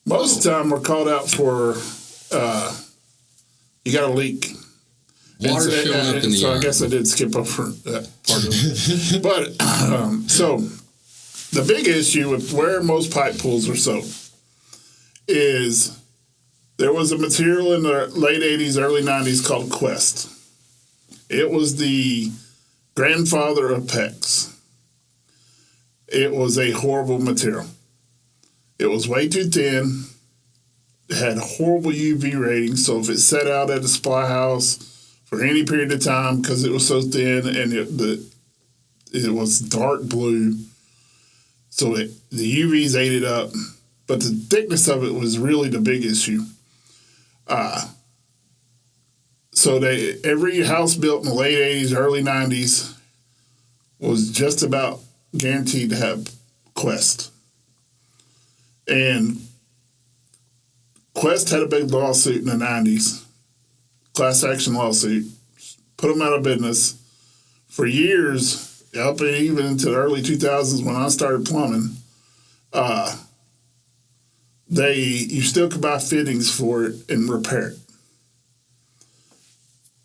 Most of the time, we're called out for you got a leak. Water showing up in the So yard. I guess I did skip over that part of it. But so the big issue with where most pipe pools are sold is there was a material in the late 80s, early 90s called Quest. It was the grandfather of PEX. It was a horrible material. It was way too thin. It had horrible UV ratings, so if it set out at a supply house for any period of time because it was so thin and it was dark blue, so the UVs ate it up. But the thickness of it was really the big issue. So every house built in the late 80s, early 90s was just about guaranteed to have Quest. And Quest had a big lawsuit in the 90s, class action lawsuit, put them out of business. For years, up and even into the early 2000s when I started plumbing, you still could buy fittings for it and repair it.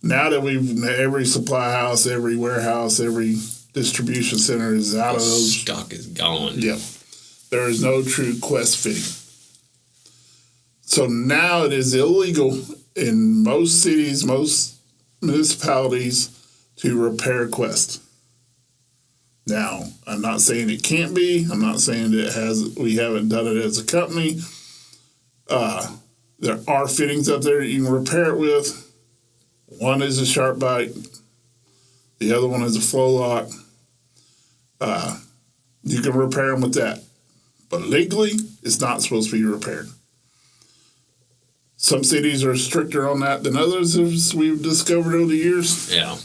Now that every supply house, every warehouse, every distribution center is out of those. Stock is gone. Yep. There is no true Quest fitting. So now it is illegal in most cities, most municipalities to repair Quest. Now, I'm not saying it can't be. I'm not saying that we haven't done it as a company. There are fittings up there that you can repair it with. One is a sharp bite. The other one is a flow lock. You can repair them with that. But legally, it's not supposed to be repaired. Some cities are stricter on that than others, as we've discovered over the years. Yeah.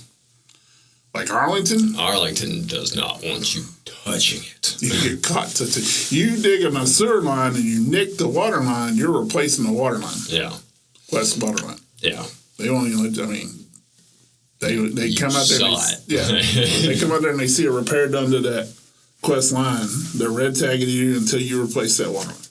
Like Arlington. Arlington does not want you touching it. You get caught touching. You dig in a sewer line and you nick the water line, you're replacing the water line. Yeah. West water line. Yeah. They only, they come out there. They come out there and they see a repair done to that Quest line. They're red tagging you until you replace that water line.